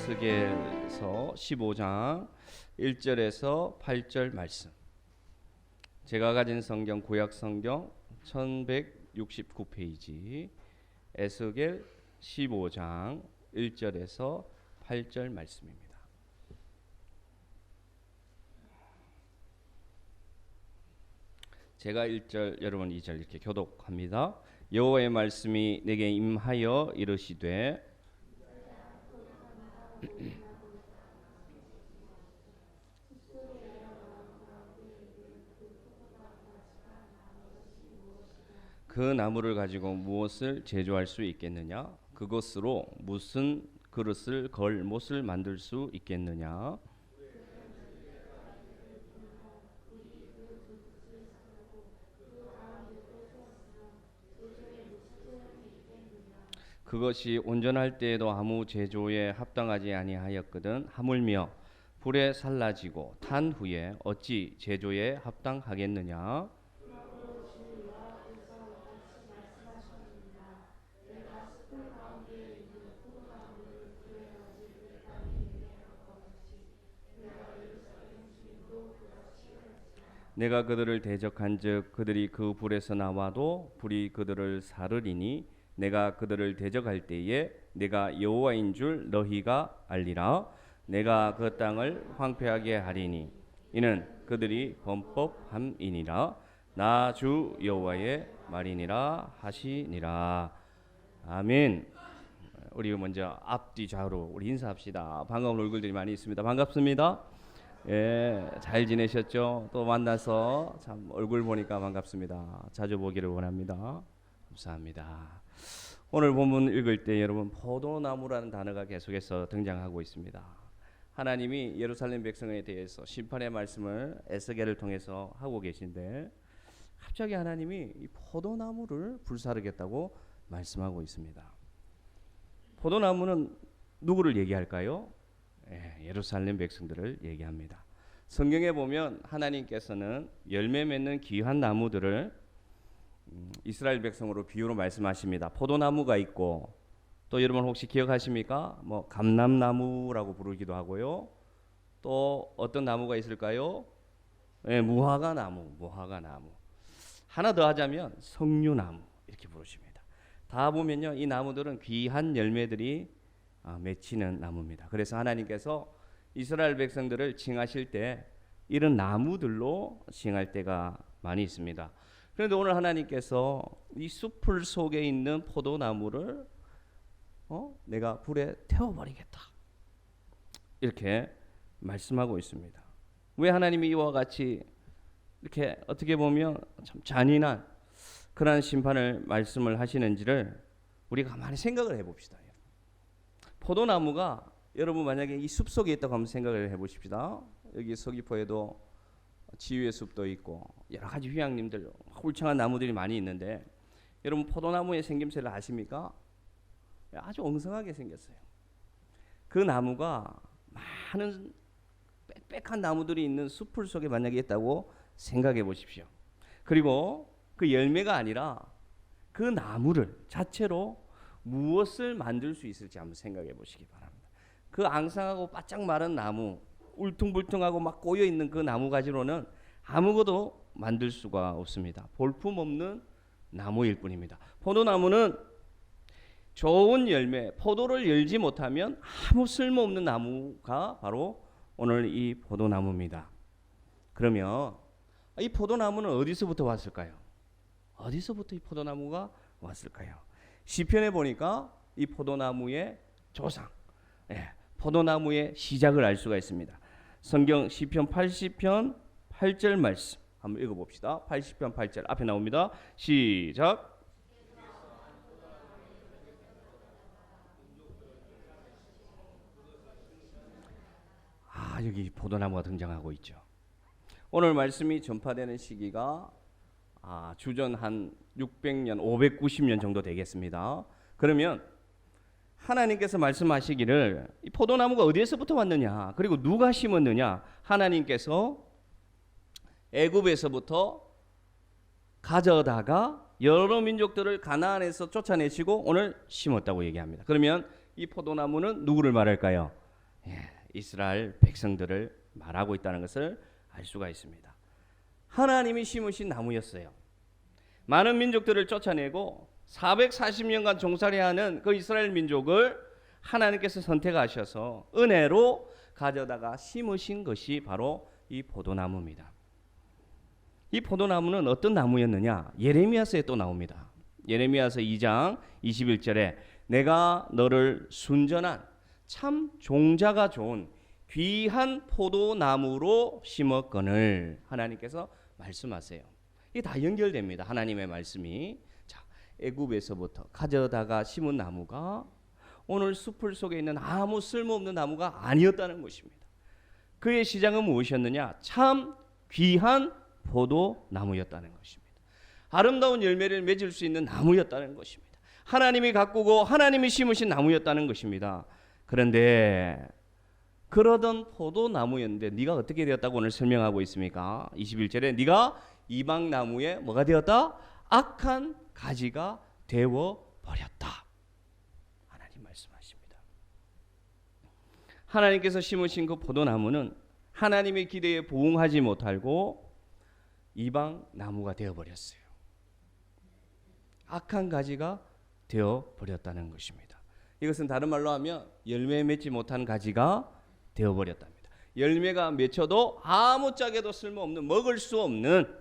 에스겔서 15장 1절에서 8절 말씀. 제가 가진 성경 구약 성경 1169페이지 에스겔 15장 1절에서 8절 말씀입니다. 제가 1절, 여러분 2절 이렇게 교독합니다. 여호와의 말씀이 내게 임하여 이르시되 그 나무를 가지고 무엇을 제조할 수 있겠느냐? 그것으로 무슨 그릇을 걸 못을 만들 수 있겠느냐? 그것이 온전할 때에도 아무 제조에 합당하지 아니하였거든. 하물며 불에 살라지고 탄 후에 어찌 제조에 합당하겠느냐? 내가 그들을 대적한즉 그들이 그 불에서 나와도 불이 그들을 사르리니 내가 그들을 대적할 때에 내가 여호와인 줄 너희가 알리라. 내가 그 땅을 황폐하게 하리니 이는 그들이 범법함이니라. 나 주 여호와의 말이니라 하시니라. 아멘. 우리 먼저 앞뒤 좌우로 우리 인사합시다. 반가운 얼굴들이 많이 있습니다. 반갑습니다. 예, 잘 지내셨죠? 또 만나서 참 얼굴 보니까 반갑습니다. 자주 보기를 원합니다. 감사합니다. 오늘 본문 읽을 때 여러분 포도나무라는 단어가 계속해서 등장하고 있습니다. 하나님이 예루살렘 백성에 대해서 심판의 말씀을 에스겔을 통해서 하고 계신데 갑자기 하나님이 이 포도나무를 불사르겠다고 말씀하고 있습니다. 포도나무는 누구를 얘기할까요? 예루살렘 백성들을 얘기합니다. 성경에 보면 하나님께서는 열매 맺는 귀한 나무들을 이스라엘 백성으로 비유로 말씀하십니다. 포도나무가 있고 또 여러분 혹시 기억하십니까? 뭐 감람나무라고 부르기도 하고요. 또 어떤 나무가 있을까요? 무화과나무. 하나 더 하자면 석류나무 이렇게 부르십니다. 다 보면요, 이 나무들은 귀한 열매들이 맺히는 나무입니다. 그래서 하나님께서 이스라엘 백성들을 칭하실 때 이런 나무들로 칭할 때가 많이 있습니다. 그런데 오늘 하나님께서 이 숲풀 속에 있는 포도나무를 내가 불에 태워버리겠다 이렇게 말씀하고 있습니다. 왜 하나님이 이와 같이 이렇게 어떻게 보면 참 잔인한 그러한 심판을 말씀을 하시는지를 우리가 가만히 생각을 해봅시다. 포도나무가 여러분 만약에 이 숲 속에 있다고 한번 생각을 해보십시다. 여기 서귀포에도 지유의 숲도 있고 여러 가지 휴양림들 울창한 나무들이 많이 있는데 여러분 포도나무의 생김새를 아십니까? 아주 엉성하게 생겼어요. 그 나무가 많은 빽빽한 나무들이 있는 숲풀 속에 만약에 있다고 생각해 보십시오. 그리고 그 열매가 아니라 그 나무를 자체로 무엇을 만들 수 있을지 한번 생각해 보시기 바랍니다. 그 앙상하고 바짝 마른 나무, 울퉁불퉁하고 막 꼬여 있는 그 나무 가지로는 아무것도 만들 수가 없습니다. 볼품 없는 나무일 뿐입니다. 포도나무는 좋은 열매, 포도를 열지 못하면 아무 쓸모없는 나무가 바로 오늘 이 포도나무입니다. 그러면 이 포도나무는 어디서부터 왔을까요? 어디서부터 이 포도나무가 왔을까요? 시편에 보니까 이 포도나무의 조상, 포도나무의 시작을 알 수가 있습니다. 성경 시편 80편 8절 말씀 한번 읽어봅시다. 80편 8절 앞에 나옵니다. 시작. 여기 포도나무가 등장하고 있죠. 오늘 말씀이 전파되는 시기가 주전 한 600년, 590년 정도 되겠습니다. 그러면 하나님께서 말씀하시기를 이 포도나무가 어디에서부터 왔느냐, 그리고 누가 심었느냐, 하나님께서 애굽에서부터 가져다가 여러 민족들을 가나안에서 쫓아내시고 오늘 심었다고 얘기합니다. 그러면 이 포도나무는 누구를 말할까요? 이스라엘 백성들을 말하고 있다는 것을 알 수가 있습니다. 하나님이 심으신 나무였어요. 많은 민족들을 쫓아내고 440년간 종살이야 하는 그 이스라엘 민족을 하나님께서 선택하셔서 은혜로 가져다가 심으신 것이 바로 이 포도나무입니다. 이 포도나무는 어떤 나무였느냐? 예레미야서에 또 나옵니다. 예레미야서 2장 21절에 내가 너를 순전한 참 종자가 좋은 귀한 포도나무로 심었거늘 하나님께서 말씀하세요. 이게 다 연결됩니다. 하나님의 말씀이. 자, 애굽에서부터 가져다가 심은 나무가 오늘 숲을 속에 있는 아무 쓸모없는 나무가 아니었다는 것입니다. 그의 시작은 무엇이었느냐? 참 귀한 포도나무였다는 것입니다. 아름다운 열매를 맺을 수 있는 나무였다는 것입니다. 하나님이 가꾸고 하나님이 심으신 나무였다는 것입니다. 그런데 그러던 포도나무였는데 네가 어떻게 되었다고 오늘 설명하고 있습니까? 21절에 네가 이방 나무에 뭐가 되었다? 악한 가지가 되어버렸다. 하나님 말씀하십니다. 하나님께서 심으신 그 포도나무는 하나님의 기대에 부응하지 못하고 이방 나무가 되어버렸어요. 악한 가지가 되어버렸다는 것입니다. 이것은 다른 말로 하면 열매 맺지 못한 가지가 되어버렸답니다. 열매가 맺혀도 아무짝에도 쓸모없는 먹을 수 없는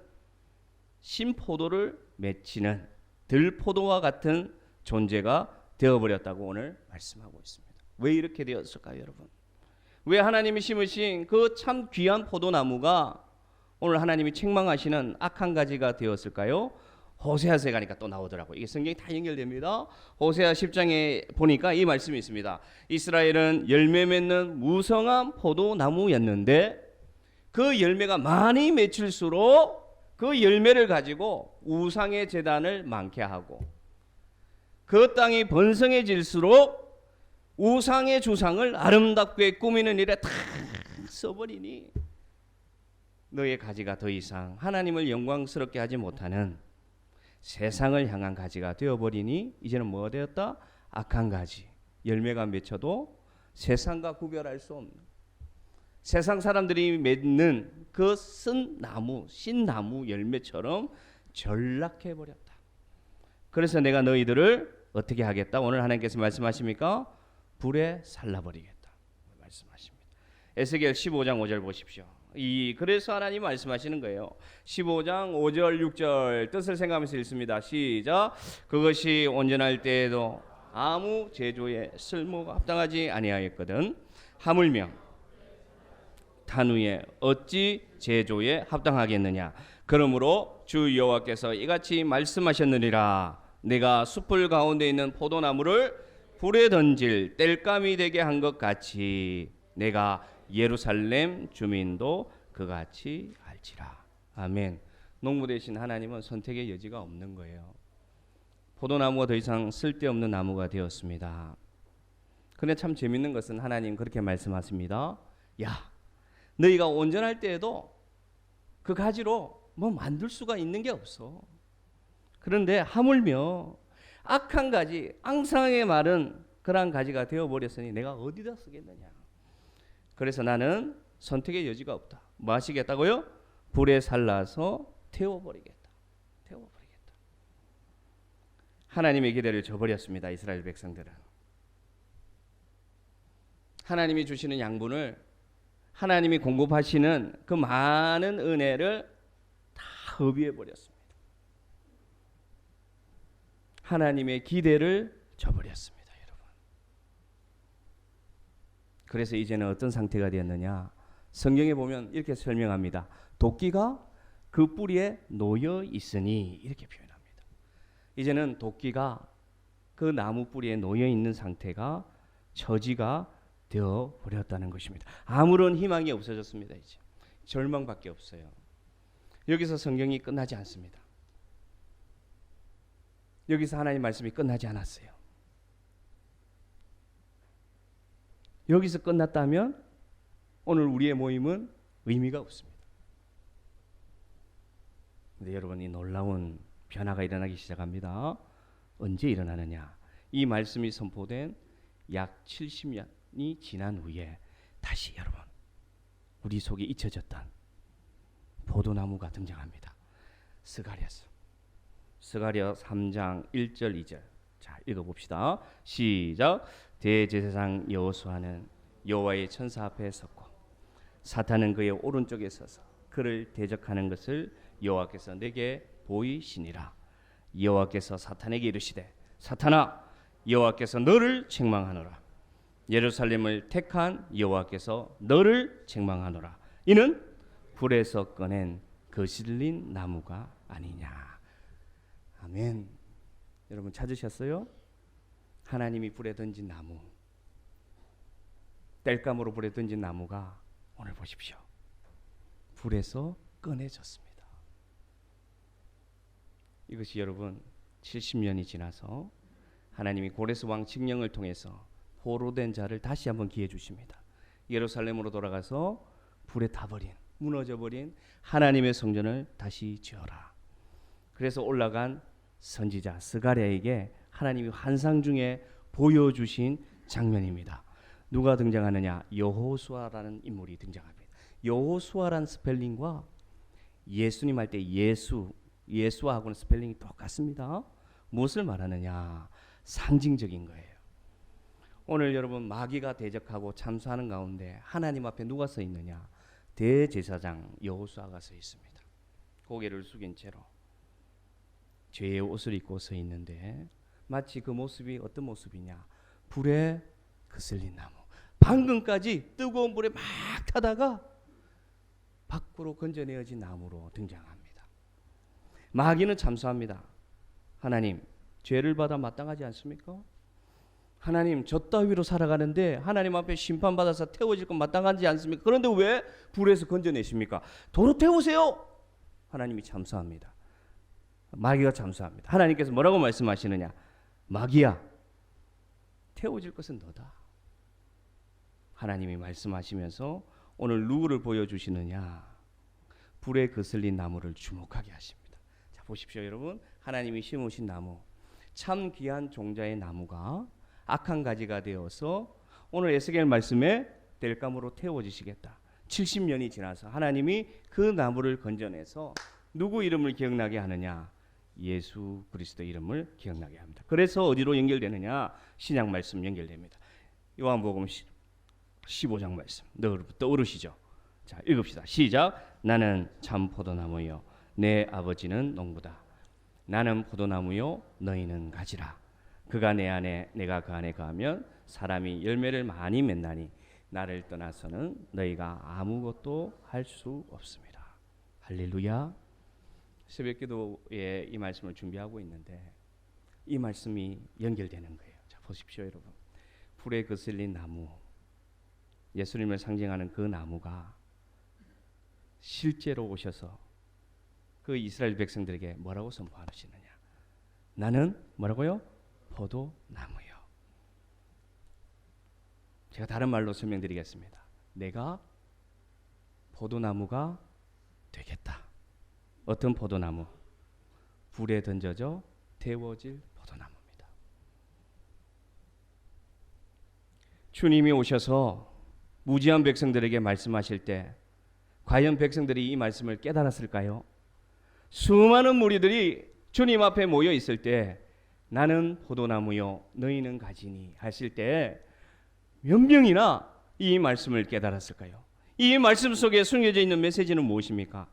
신포도를 맺히는 들포도와 같은 존재가 되어버렸다고 오늘 말씀하고 있습니다. 왜 이렇게 되었을까요, 여러분? 왜 하나님이 심으신 그 참 귀한 포도나무가 오늘 하나님이 책망하시는 악한 가지가 되었을까요? 호세아서에 가니까 또 나오더라고요. 이게 성경이 다 연결됩니다. 호세아 10장에 보니까 이 말씀이 있습니다. 이스라엘은 열매 맺는 무성한 포도나무였는데 그 열매가 많이 맺힐수록 그 열매를 가지고 우상의 제단을 많게 하고 그 땅이 번성해질수록 우상의 주상을 아름답게 꾸미는 일에 다 써버리니 너의 가지가 더 이상 하나님을 영광스럽게 하지 못하는 세상을 향한 가지가 되어버리니 이제는 뭐가 되었다? 악한 가지. 열매가 맺혀도 세상과 구별할 수 없는 세상 사람들이 맺는 그 쓴 나무, 신나무 열매처럼 전락해버렸다. 그래서 내가 너희들을 어떻게 하겠다? 오늘 하나님께서 말씀하십니까? 불에 살라버리겠다 말씀하십니다. 에스겔 15장 5절 보십시오. 그래서 하나님 말씀하시는 거예요. 15장 5절 6절 뜻을 생각하면서 읽습니다. 시작. 그것이 온전할 때에도 아무 제조에 쓸모가 합당하지 아니하였거든 하물며 탄후에 어찌 제조에 합당하겠느냐. 그러므로 주 여호와께서 이같이 말씀하셨느니라. 내가 숲을 가운데 있는 포도나무를 불에 던질 땔감이 되게 한 것 같이 내가 예루살렘 주민도 그같이 알지라. 아멘. 농부 되신 하나님은 선택의 여지가 없는 거예요. 포도나무가 더 이상 쓸데없는 나무가 되었습니다. 그런데 참 재밌는 것은 하나님 그렇게 말씀하십니다. 야, 너희가 온전할 때에도 그 가지로 뭐 만들 수가 있는 게 없어. 그런데 하물며 악한 가지, 앙상하게 마른 그러한 가지가 되어버렸으니 내가 어디다 쓰겠느냐. 그래서 나는 선택의 여지가 없다. 뭐 하시겠다고요? 불에 살라서 태워버리겠다. 태워버리겠다. 하나님의 기대를 저버렸습니다. 이스라엘 백성들은. 하나님이 주시는 양분을 하나님이 공급하시는 그 많은 은혜를 다 허비해버렸습니다. 하나님의 기대를 저버렸습니다. 여러분. 그래서 이제는 어떤 상태가 되었느냐. 성경에 보면 이렇게 설명합니다. 도끼가 그 뿌리에 놓여 있으니 이렇게 표현합니다. 이제는 도끼가 그 나무 뿌리에 놓여 있는 상태가 처지가 되어 버렸다는 것입니다. 아무런 희망이 없어졌습니다. 이제 절망밖에 없어요. 여기서 성경이 끝나지 않습니다. 여기서 하나님 말씀이 끝나지 않았어요. 여기서 끝났다면 오늘 우리의 모임은 의미가 없습니다. 근데 여러분, 이 놀라운 변화가 일어나기 시작합니다. 언제 일어나느냐? 이 말씀이 선포된 약 70년이 지난 후에 다시 여러분 우리 속에 잊혀졌던 포도나무가 등장합니다. 스가랴 3장 1절 2절. 자, 읽어봅시다. 시작. 대제사장 여호수아는 여호와의 천사 앞에 섰고 사탄은 그의 오른쪽에 서서 그를 대적하는 것을 여호와께서 내게 보이시니라. 여호와께서 사탄에게 이르시되 사탄아, 여호와께서 너를 책망하노라. 예루살렘을 택한 여호와께서 너를 책망하노라. 이는 불에서 꺼낸 거슬린 나무가 아니냐. 아멘. 여러분 찾으셨어요? 하나님이 불에 던진 나무, 땔감으로 불에 던진 나무가 오늘 보십시오. 불에서 꺼내졌습니다. 이것이 여러분 70년이 지나서 하나님이 고레스 왕 칙령을 통해서 포로된 자를 다시 한번 기회 주십니다. 예루살렘으로 돌아가서 불에 타버린, 무너져버린 하나님의 성전을 다시 지어라. 그래서 올라간 선지자 스가랴에게 하나님이 환상 중에 보여주신 장면입니다. 누가 등장하느냐? 여호수아라는 인물이 등장합니다. 여호수아라는 스펠링과 예수님 할 때 예수하고는 스펠링이 똑같습니다. 무엇을 말하느냐? 상징적인 거예요. 오늘 여러분 마귀가 대적하고 참수하는 가운데 하나님 앞에 누가 서 있느냐? 대제사장 여호수아가 서 있습니다. 고개를 숙인 채로 죄의 옷을 입고 서 있는데 마치 그 모습이 어떤 모습이냐? 불에 거슬린 나무. 방금까지 뜨거운 불에 막 타다가 밖으로 건져내어진 나무로 등장합니다. 마귀는 참수합니다. 하나님, 죄를 받아 마땅하지 않습니까? 하나님, 저 따위로 살아가는데 하나님 앞에 심판받아서 태워질 건 마땅하지 않습니까? 그런데 왜 불에서 건져내십니까? 도로 태우세요. 하나님이 참수합니다. 마귀가 참수합니다. 하나님께서 뭐라고 말씀하시느냐? 마귀야, 태워질 것은 너다. 하나님이 말씀하시면서 오늘 누구를 보여주시느냐? 불에 거슬린 나무를 주목하게 하십니다. 자, 보십시오 여러분. 하나님이 심으신 나무, 참 귀한 종자의 나무가 악한 가지가 되어서 오늘 에스겔 말씀에 땔감으로 태워지시겠다. 70년이 지나서 하나님이 그 나무를 건져내서 누구 이름을 기억나게 하느냐? 예수 그리스도 이름을 기억나게 합니다. 그래서 어디로 연결되느냐? 신약 말씀 연결됩니다. 요한복음 15장 말씀 떠오르시죠? 자, 읽읍시다. 시작. 나는 참 포도나무요 내 아버지는 농부다. 나는 포도나무요 너희는 가지라. 그가 내 안에 내가 그 안에 거하면 사람이 열매를 많이 맺나니 나를 떠나서는 너희가 아무것도 할 수 없습니다. 할렐루야. 새벽 기도에 이 말씀을 준비하고 있는데 이 말씀이 연결되는 거예요. 자, 보십시오 여러분. 불에 거슬린 나무, 예수님을 상징하는 그 나무가 실제로 오셔서 그 이스라엘 백성들에게 뭐라고 선포하시느냐? 나는 뭐라고요? 포도나무요. 제가 다른 말로 설명드리겠습니다. 내가 포도나무가 되겠다. 어떤 포도나무? 불에 던져져 태워질 포도나무입니다. 주님이 오셔서 무지한 백성들에게 말씀하실 때 과연 백성들이 이 말씀을 깨달았을까요? 수많은 무리들이 주님 앞에 모여 있을 때 나는 포도나무요 너희는 가지니 하실 때 몇 명이나 이 말씀을 깨달았을까요? 이 말씀 속에 숨겨져 있는 메시지는 무엇입니까?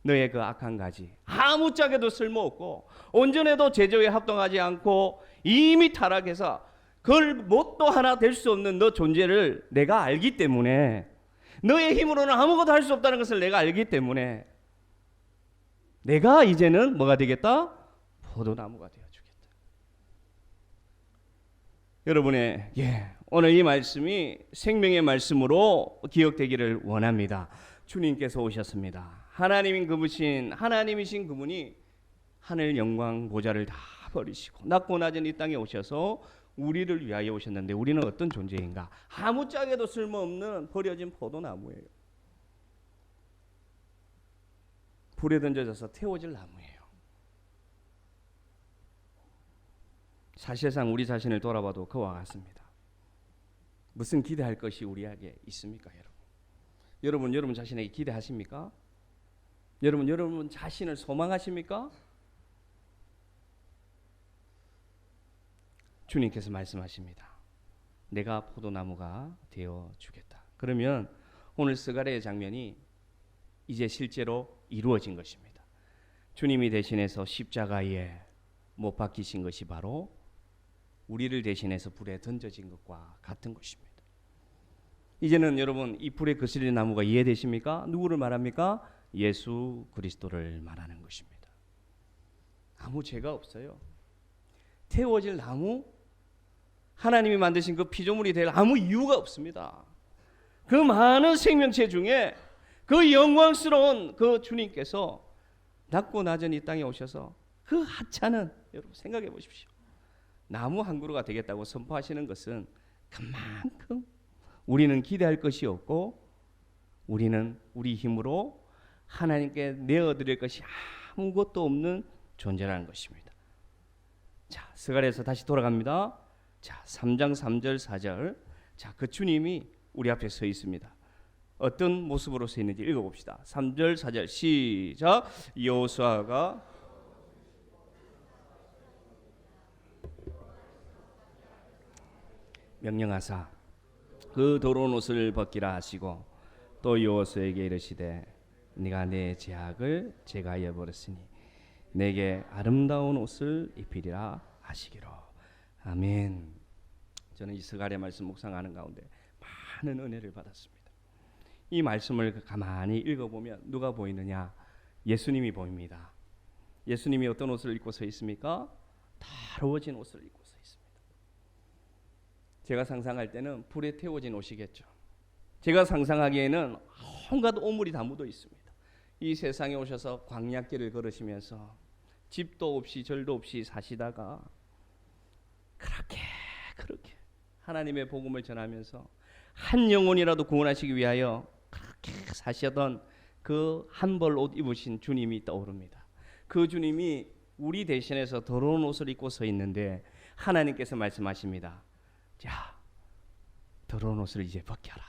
너의 그 악한 가지 아무짝에도 쓸모없고 온전해도 제조에 합당하지 않고 이미 타락해서 그걸 뭣도 하나 될 수 없는 너 존재를 내가 알기 때문에, 너의 힘으로는 아무것도 할 수 없다는 것을 내가 알기 때문에 내가 이제는 뭐가 되겠다? 포도나무가 되어주겠다. 여러분의 오늘 이 말씀이 생명의 말씀으로 기억되기를 원합니다. 주님께서 오셨습니다. 하나님이신 그분이 하늘 영광 보좌를 다 버리시고 낮고 낮은 이 땅에 오셔서 우리를 위하여 오셨는데 우리는 어떤 존재인가? 아무짝에도 쓸모없는 버려진 포도나무예요. 불에 던져져서 태워질 나무예요. 사실상 우리 자신을 돌아봐도 그와 같습니다. 무슨 기대할 것이 우리에게 있습니까, 여러분? 여러분 자신에게 기대하십니까? 여러분 자신을 소망하십니까? 주님께서 말씀하십니다. 내가 포도나무가 되어 주겠다. 그러면 오늘 스가랴의 장면이 이제 실제로 이루어진 것입니다. 주님이 대신해서 십자가에 못 박히신 것이 바로 우리를 대신해서 불에 던져진 것과 같은 것입니다. 이제는 여러분 이 불에 거스린 나무가 이해되십니까? 누구를 말합니까? 예수 그리스도를 말하는 것입니다. 아무 죄가 없어요. 태워질 나무, 하나님이 만드신 그 피조물이 될 아무 이유가 없습니다. 그 많은 생명체 중에 그 영광스러운 그 주님께서 낮고 낮은 이 땅에 오셔서 그 하찮은, 여러분 생각해 보십시오. 나무 한 그루가 되겠다고 선포하시는 것은 그만큼 우리는 기대할 것이 없고 우리는 우리 힘으로 하나님께 내어드릴 것이 아무것도 없는 존재라는 것입니다. 자, 스가랴에서 다시 돌아갑니다. 자, 3장 3절 4절. 자, 그 주님이 우리 앞에 서 있습니다. 어떤 모습으로 서 있는지 읽어봅시다. 3절 4절 시작. 여호수아가 명령하사 그 더러운 옷을 벗기라 하시고 또 여호수아에게 이르시되 네가 내 죄악을 제가하여 버렸으니 내게 아름다운 옷을 입히리라 하시기로. 아멘. 저는 이 스가랴 말씀 묵상하는 가운데 많은 은혜를 받았습니다. 이 말씀을 가만히 읽어보면 누가 보이느냐? 예수님이 보입니다. 예수님이 어떤 옷을 입고 서 있습니까? 다루어진 옷을 입고 서 있습니다. 제가 상상할 때는 불에 태워진 옷이겠죠. 제가 상상하기에는 온갖 오물이 다 묻어 있습니다. 이 세상에 오셔서 광야길을 걸으시면서 집도 없이 절도 없이 사시다가 그렇게 하나님의 복음을 전하면서 한 영혼이라도 구원하시기 위하여 그렇게 사시던 그 한 벌 옷 입으신 주님이 떠오릅니다. 그 주님이 우리 대신해서 더러운 옷을 입고 서 있는데 하나님께서 말씀하십니다. 자, 더러운 옷을 이제 벗겨라.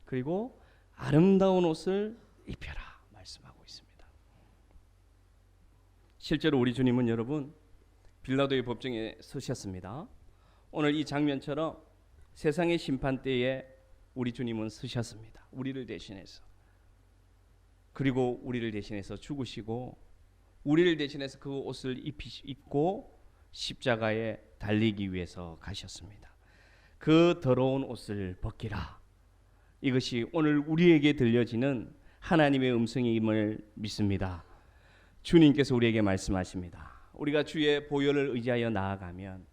그리고 아름다운 옷을 입혀라 말씀하고 있습니다. 실제로 우리 주님은 여러분 빌라도의 법정에 서셨습니다. 오늘 이 장면처럼 세상의 심판대에 우리 주님은 서셨습니다. 우리를 대신해서. 그리고 우리를 대신해서 죽으시고 우리를 대신해서 그 옷을 입고 십자가에 달리기 위해서 가셨습니다. 그 더러운 옷을 벗기라. 이것이 오늘 우리에게 들려지는 하나님의 음성임을 믿습니다. 주님께서 우리에게 말씀하십니다. 우리가 주의 보혈을 의지하여 나아가면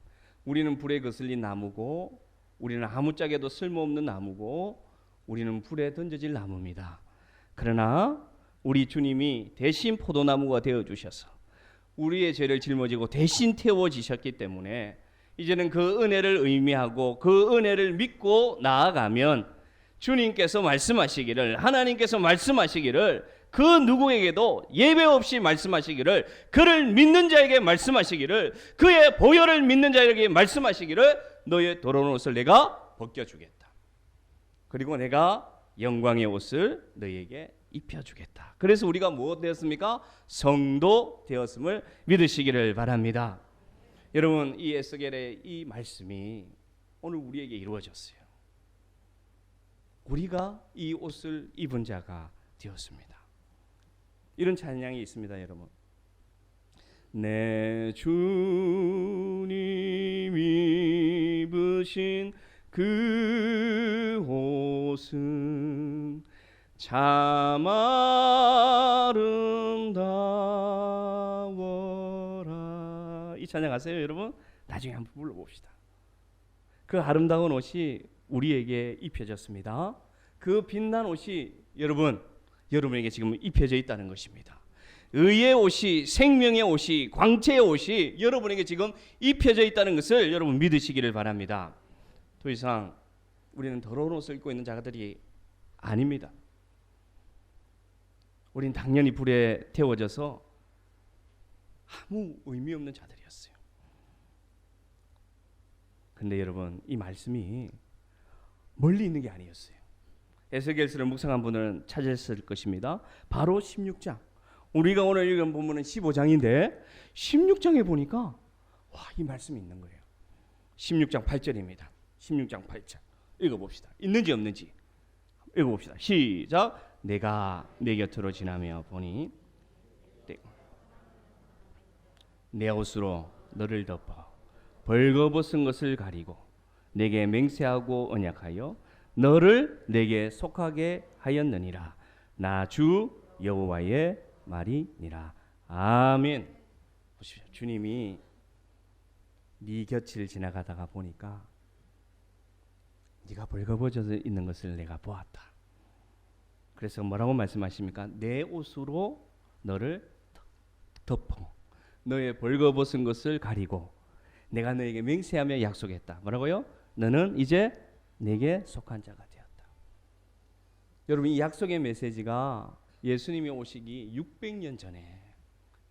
우리는 불에 거슬린 나무고 우리는 아무짝에도 쓸모없는 나무고 우리는 불에 던져질 나무입니다. 그러나 우리 주님이 대신 포도나무가 되어주셔서 우리의 죄를 짊어지고 대신 태워지셨기 때문에 이제는 그 은혜를 의미하고 그 은혜를 믿고 나아가면 주님께서 말씀하시기를, 하나님께서 말씀하시기를, 그 누구에게도 예배 없이 말씀하시기를, 그를 믿는 자에게 말씀하시기를, 그의 보혈을 믿는 자에게 말씀하시기를, 너의 더러운 옷을 내가 벗겨주겠다. 그리고 내가 영광의 옷을 너에게 입혀주겠다. 그래서 우리가 무엇 되었습니까? 성도 되었음을 믿으시기를 바랍니다. 여러분, 이 에스겔의 이 말씀이 오늘 우리에게 이루어졌어요. 우리가 이 옷을 입은 자가 되었습니다. 이런 찬양이 있습니다, 여러분. 내 주님 입으신 그 옷은 참 아름다워라. 이 찬양 아세요, 여러분? 나중에 한번 불러봅시다. 그 아름다운 옷이 우리에게 입혀졌습니다. 그 빛난 옷이 여러분에게 지금 입혀져 있다는 것입니다. 의의 옷이, 생명의 옷이, 광채의 옷이 여러분에게 지금 입혀져 있다는 것을 여러분 믿으시기를 바랍니다. 더 이상 우리는 더러운 옷을 입고 있는 자들이 아닙니다. 우린 당연히 불에 태워져서 아무 의미 없는 자들이었어요. 근데 여러분, 이 말씀이 멀리 있는 게 아니었어요. 에스겔서를 묵상한 분들은 찾았을 것입니다. 바로 16장. 우리가 오늘 읽은 본문은 15장인데 16장에 보니까 이 말씀이 있는 거예요. 16장 8절입니다. 16장 8절 읽어봅시다. 있는지 없는지 읽어봅시다. 시작. 내가 내 곁으로 지나며 보니 내 옷으로 너를 덮어 벌거벗은 것을 가리고 내게 맹세하고 언약하여 너를 내게 속하게 하였느니라. 나 주 여호와의 말이니라. 아멘. 보십시오. 주님이 네 곁을 지나가다가 보니까 네가 벌거벗어져 있는 것을 내가 보았다. 그래서 뭐라고 말씀하십니까? 내 옷으로 너를 덮어 너의 벌거벗은 것을 가리고 내가 너에게 맹세하며 약속했다. 뭐라고요? 너는 이제 내게 속한 자가 되었다. 여러분, 이 약속의 메시지가 예수님이 오시기 600년 전에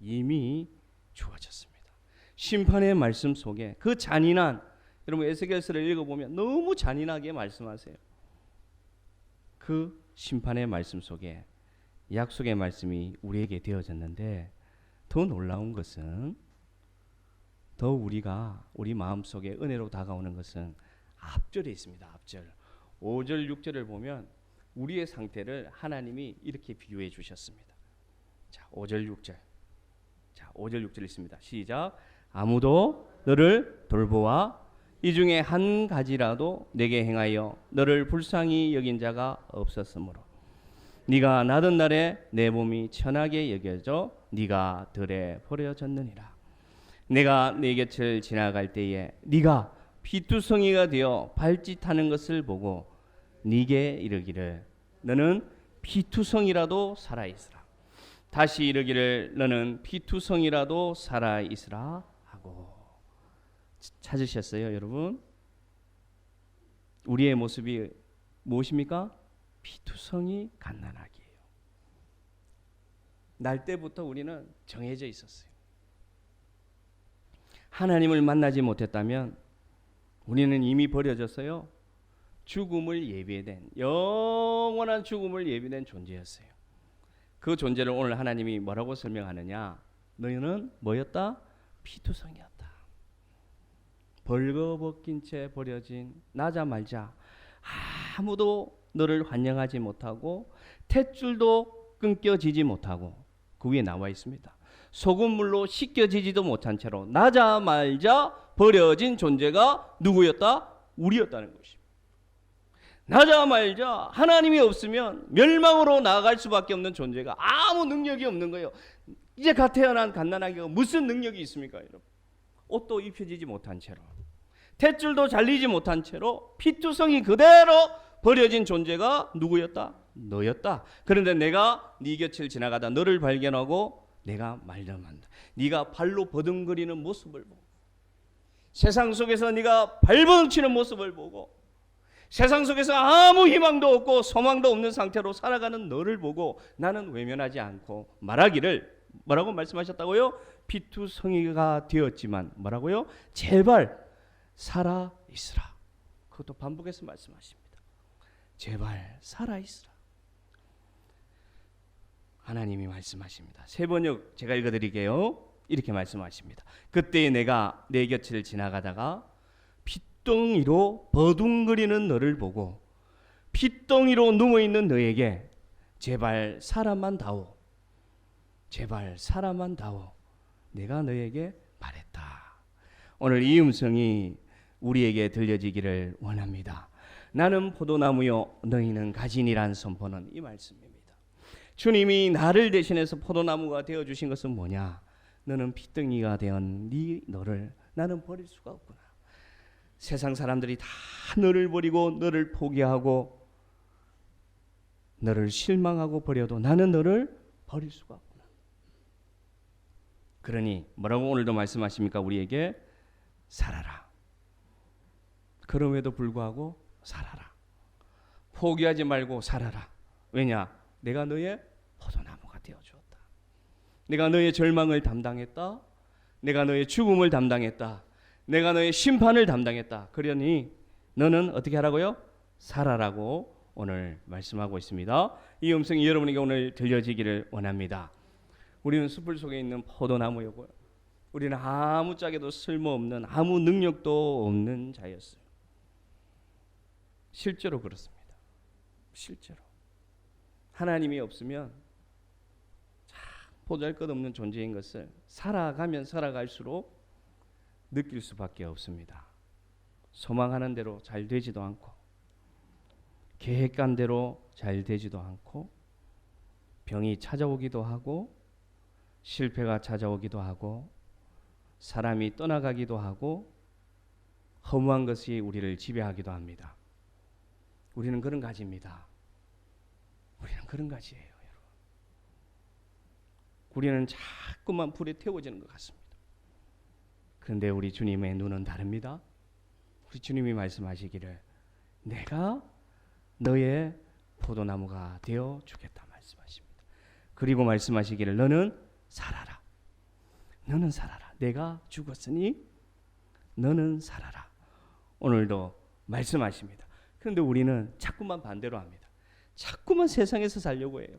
이미 주어졌습니다. 심판의 말씀 속에 그 잔인한, 여러분 에스겔서를 읽어보면 너무 잔인하게 말씀하세요. 그 심판의 말씀 속에 약속의 말씀이 우리에게 되어졌는데, 더 놀라운 것은, 더 우리가 우리 마음속에 은혜로 다가오는 것은 앞절에 있습니다. 앞절 5절 6절을 보면 우리의 상태를 하나님이 이렇게 비유해 주셨습니다. 자, 5절 6절. 자, 5절 6절 있습니다. 시작. 아무도 너를 돌보아 이 중에 한 가지라도 내게 행하여 너를 불쌍히 여긴 자가 없었으므로 네가 나던 날에 내 몸이 천하게 여겨져 네가 들에 버려졌느니라. 내가 네 곁을 지나갈 때에 네가 피투성이가 되어 발짓하는 것을 보고 네게 이르기를 너는 피투성이라도 살아있으라. 다시 이르기를 너는 피투성이라도 살아있으라 하고. 찾으셨어요, 여러분? 우리의 모습이 무엇입니까? 피투성이 갓난아기예요. 날 때부터 우리는 정해져 있었어요. 하나님을 만나지 못했다면 우리는 이미 버려졌어요. 죽음을 예비된, 영원한 죽음을 예비된 존재였어요. 그 존재를 오늘 하나님이 뭐라고 설명하느냐? 너희는 뭐였다? 피투성이었다. 벌거벗긴 채 버려진, 나자말자 아무도 너를 환영하지 못하고 탯줄도 끊겨지지 못하고, 그 위에 나와 있습니다. 소금물로 씻겨지지도 못한 채로 나자말자 버려진 존재가 누구였다? 우리였다는 것입니다. 나자말자 하나님이 없으면 멸망으로 나아갈 수밖에 없는 존재가 아무 능력이 없는 거예요. 이제 갓 태어난 갓난아기가 무슨 능력이 있습니까, 여러분? 옷도 입혀지지 못한 채로, 탯줄도 잘리지 못한 채로 피투성이 그대로 버려진 존재가 누구였다? 너였다. 그런데 내가 네 곁을 지나가다 너를 발견하고 내가 말려만다. 네가 발로 버둥거리는 모습을 보고, 세상 속에서 네가 발버둥치는 모습을 보고, 세상 속에서 아무 희망도 없고 소망도 없는 상태로 살아가는 너를 보고 나는 외면하지 않고 말하기를, 뭐라고 말씀하셨다고요? 피투성이가 되었지만 뭐라고요? 제발 살아 있으라. 그것도 반복해서 말씀하십니다. 제발 살아 있으라. 하나님이 말씀하십니다. 세 번역 제가 읽어드릴게요. 이렇게 말씀하십니다. 그때 내가 내 곁을 지나가다가 핏덩이로 버둥거리는 너를 보고 핏덩이로 누워있는 너에게 제발 사람만 다오, 제발 사람만 다오, 내가 너에게 말했다. 오늘 이 음성이 우리에게 들려지기를 원합니다. 나는 포도나무요 너희는 가지니란 선포는 이 말씀입니다. 주님이 나를 대신해서 포도나무가 되어주신 것은 뭐냐? 너는 핏덩이가 되었 너를 나는 버릴 수가 없구나. 세상 사람들이 다 너를 버리고 너를 포기하고 너를 실망하고 버려도 나는 너를 버릴 수가 없구나. 그러니 뭐라고 오늘도 말씀하십니까? 우리에게 살아라. 그럼에도 불구하고 살아라. 포기하지 말고 살아라. 왜냐? 내가 너의 포도나무가 되어주었다. 내가 너의 절망을 담당했다. 내가 너의 죽음을 담당했다. 내가 너의 심판을 담당했다. 그러니 너는 어떻게 하라고요? 살아라고 오늘 말씀하고 있습니다. 이 음성이 여러분에게 오늘 들려지기를 원합니다. 우리는 숲을 속에 있는 포도나무였고요. 우리는 아무짝에도 쓸모없는, 아무 능력도 없는 자였어요. 실제로 그렇습니다. 실제로 하나님이 없으면 참 보잘것없는 존재인 것을 살아가면 살아갈수록 느낄 수밖에 없습니다. 소망하는 대로 잘 되지도 않고, 계획한 대로 잘 되지도 않고, 병이 찾아오기도 하고, 실패가 찾아오기도 하고, 사람이 떠나가기도 하고, 허무한 것이 우리를 지배하기도 합니다. 우리는 그런 가지입니다. 우리는 그런 가지예요, 여러분. 우리는 자꾸만 불에 태워지는 것 같습니다. 그런데 우리 주님의 눈은 다릅니다. 우리 주님이 말씀하시기를 내가 너의 포도나무가 되어 주겠다 말씀하십니다. 그리고 말씀하시기를 너는 살아라. 너는 살아라. 내가 죽었으니 너는 살아라. 오늘도 말씀하십니다. 그런데 우리는 자꾸만 반대로 합니다. 자꾸만 세상에서 살려고 해요.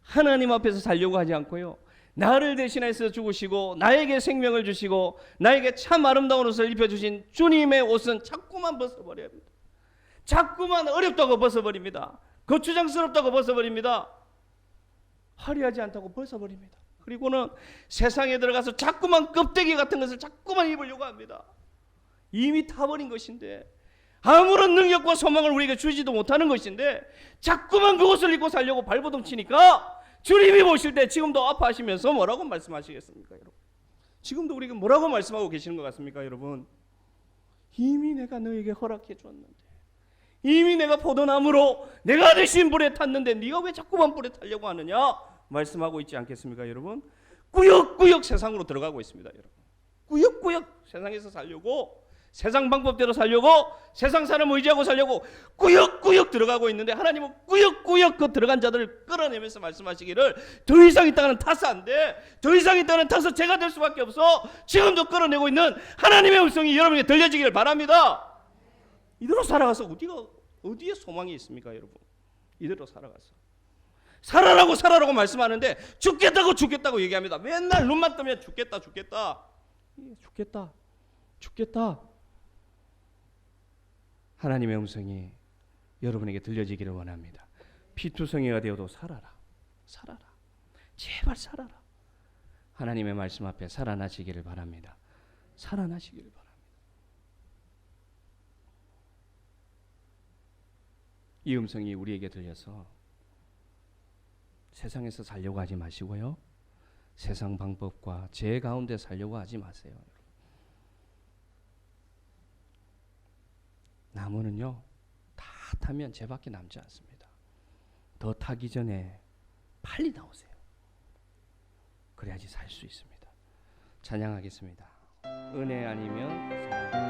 하나님 앞에서 살려고 하지 않고요. 나를 대신해서 죽으시고 나에게 생명을 주시고 나에게 참 아름다운 옷을 입혀주신 주님의 옷은 자꾸만 벗어버려야 합니다. 자꾸만 어렵다고 벗어버립니다. 거추장스럽다고 벗어버립니다. 화려하지 않다고 벗어버립니다. 그리고는 세상에 들어가서 자꾸만 껍데기 같은 것을 자꾸만 입으려고 합니다. 이미 타버린 것인데, 아무런 능력과 소망을 우리에게 주지도 못하는 것인데 자꾸만 그것을 입고 살려고 발버둥 치니까 주님이 보실 때 지금도 아파하시면서 뭐라고 말씀하시겠습니까, 여러분? 지금도 우리가 뭐라고 말씀하고 계시는 것 같습니까, 여러분? 이미 내가 너에게 허락해 줬는데, 이미 내가 포도나무로 내가 대신 불에 탔는데 네가 왜 자꾸만 불에 타려고 하느냐 말씀하고 있지 않겠습니까, 여러분? 꾸역꾸역 세상으로 들어가고 있습니다, 여러분. 꾸역꾸역 세상에서 살려고, 세상 방법대로 살려고, 세상 사람 의지하고 살려고 꾸역꾸역 들어가고 있는데 하나님은 꾸역꾸역 그 들어간 자들을 끌어내면서 말씀하시기를 더 이상 이 땅은 타서 안 돼. 더 이상 이 땅은 타서 제가 될 수밖에 없어. 지금도 끌어내고 있는 하나님의 음성이 여러분에게 들려지기를 바랍니다. 이대로 살아가서 어디에 소망이 있습니까, 여러분? 이대로 살아가서 살아라고 말씀하는데 죽겠다고 얘기합니다. 맨날 눈만 뜨면 죽겠다. 하나님의 음성이 여러분에게 들려지기를 원합니다. 피투성이가 되어도 살아라. 제발 살아라. 하나님의 말씀 앞에 살아나시기를 바랍니다. 살아나시기를 바랍니다. 이 음성이 우리에게 들려서 세상에서 살려고 하지 마시고요. 세상 방법과 죄 가운데 살려고 하지 마세요. 나무는요, 다 타면 죄밖에 남지 않습니다. 더 타기 전에 빨리 나오세요. 그래야지 살 수 있습니다. 찬양하겠습니다. 은혜 아니면 사랑.